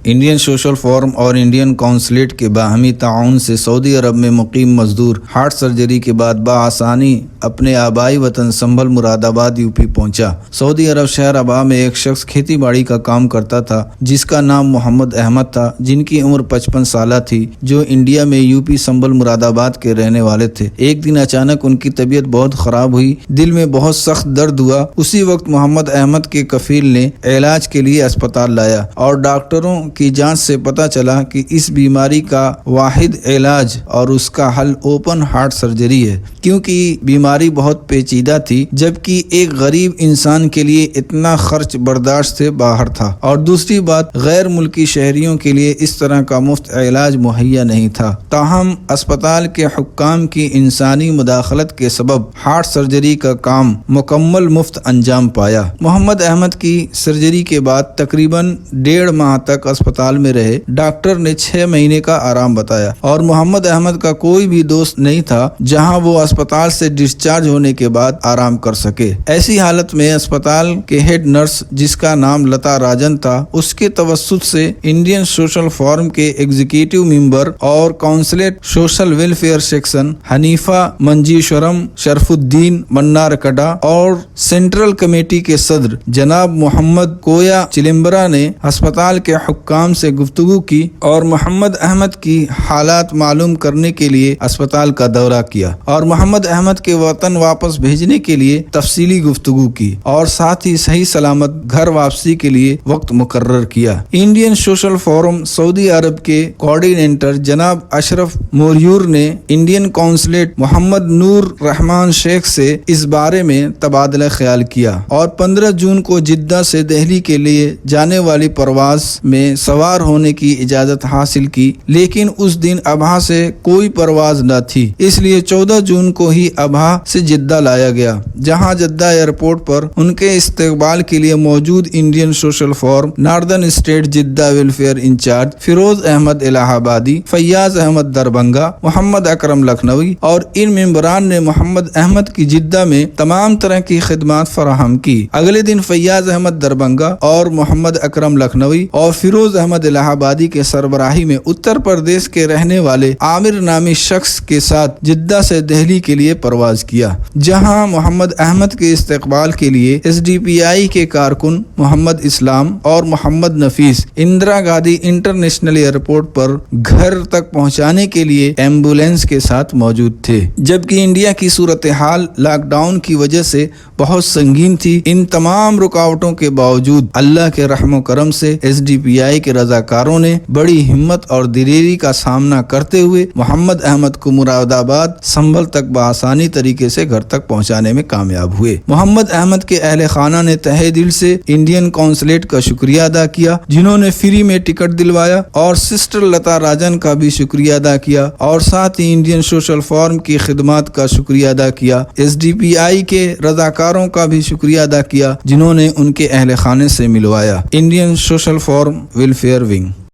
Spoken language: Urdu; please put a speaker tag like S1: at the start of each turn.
S1: انڈین سوشل فورم اور انڈین کونسلیٹ کے باہمی تعاون سے سعودی عرب میں مقیم مزدور ہارٹ سرجری کے بعد بآسانی اپنے آبائی وطن سنبھل مراد آباد یوپی پہنچا۔ سعودی عرب شہر ابہا میں ایک شخص کھیتی باڑی کا کام کرتا تھا جس کا نام محمد احمد تھا، جن کی عمر 55 سالہ تھی، جو انڈیا میں یوپی سنبھل مراد آباد کے رہنے والے تھے۔ ایک دن اچانک ان کی طبیعت بہت خراب ہوئی، دل میں بہت سخت درد ہوا۔ اسی وقت محمد احمد کے کفیل نے علاج کے لیے اسپتال لایا اور ڈاکٹروں کی جانچ سے پتہ چلا کہ اس بیماری کا واحد علاج اور اس کا حل اوپن ہارٹ سرجری ہے، کیونکہ بیماری بہت پیچیدہ تھی، جبکہ ایک غریب انسان کے لیے اتنا خرچ برداشت سے باہر تھا، اور دوسری بات غیر ملکی شہریوں کے لیے اس طرح کا مفت علاج مہیا نہیں تھا۔ تاہم اسپتال کے حکام کی انسانی مداخلت کے سبب ہارٹ سرجری کا کام مکمل مفت انجام پایا۔ محمد احمد کی سرجری کے بعد تقریباً 1.5 ماہ تک اسپتال میں رہے۔ ڈاکٹر نے 6 مہینے کا آرام بتایا، اور محمد احمد کا کوئی بھی دوست نہیں تھا جہاں وہ اسپتال سے ڈسچارج ہونے کے بعد آرام کر سکے۔ ایسی حالت میں اسپتال کے ہیڈ نرس، جس کا نام لتا راجن تھا، اس کے توسط سے انڈین سوشل فورم کے ایگزیکٹو ممبر اور کونسلیٹ سوشل ویلفیئر سیکشن حنیفہ منجیشورم شرف الدین منارکڈا اور سینٹرل کمیٹی کے صدر جناب محمد کویا چلمبرا نے اسپتال کے حکام سے گفتگو کی اور محمد احمد کی حالات معلوم کرنے کے لیے اسپتال کا دورہ کیا اور محمد احمد کے وطن واپس بھیجنے کے لیے تفصیلی گفتگو کی اور ساتھ ہی صحیح سلامت گھر واپسی کے لیے وقت مقرر کیا۔ انڈین سوشل فورم سعودی عرب کے کوآرڈینیٹر جناب اشرف موریور نے انڈین کونسلیٹ محمد نور رحمان شیخ سے اس بارے میں تبادلہ خیال کیا اور 15 جون کو جدہ سے دہلی کے لیے جانے والی پرواز میں سوار ہونے کی اجازت حاصل کی، لیکن اس دن ابہا سے کوئی پرواز نہ تھی، اس لیے 14 جون کو ہی ابہا سے جدہ لایا گیا، جہاں جدہ ایئرپورٹ پر ان کے استقبال کے لیے موجود Indian social forum northern state Jeddah welfare incharge Feroz Ahmed الہ آبادی، فیاض احمد دربھنگہ، محمد اکرم لکھنوی اور ان ممبران نے محمد احمد کی جدہ میں تمام طرح کی خدمات فراہم کی۔ اگلے دن فیاض احمد دربھنگہ اور محمد اکرم لکھنوی اور فیروز احمد الہ آبادی کے سربراہی میں اتر پردیش کے رہنے والے عامر نامی شخص کے ساتھ جدہ سے دہلی کے لیے پرواز کیا، جہاں محمد احمد کے استقبال کے لیے SDPI کے کارکن محمد اسلام اور محمد نفیس اندرا گاندھی انٹرنیشنل ایئرپورٹ پر گھر تک پہنچانے کے لیے ایمبولینس کے ساتھ موجود تھے۔ جبکہ انڈیا کی صورتحال لاک ڈاؤن کی وجہ سے بہت سنگین تھی، ان تمام رکاوٹوں کے باوجود اللہ کے رحم و کرم سے SDPI کے رضاکاروں نے بڑی ہمت اور دلیری کا سامنا کرتے ہوئے محمد احمد کو مراد آباد سنبھل تک بآسانی طریقے سے گھر تک پہنچانے میں کامیاب ہوئے۔ محمد احمد کے اہل خانہ نے تہہ دل سے انڈین کونسلیٹ کا شکریہ ادا کیا، جنہوں نے فری میں ٹکٹ دلوایا، اور سسٹر لتا راجن کا بھی شکریہ ادا کیا، اور ساتھ ہی انڈین سوشل فورم کی خدمات کا شکریہ ادا کیا۔ SDPI کے رضاکاروں کا بھی شکریہ ادا کیا، جنہوں نے ان کے اہل خانے سے ملوایا۔ Indian social forum welfare wing.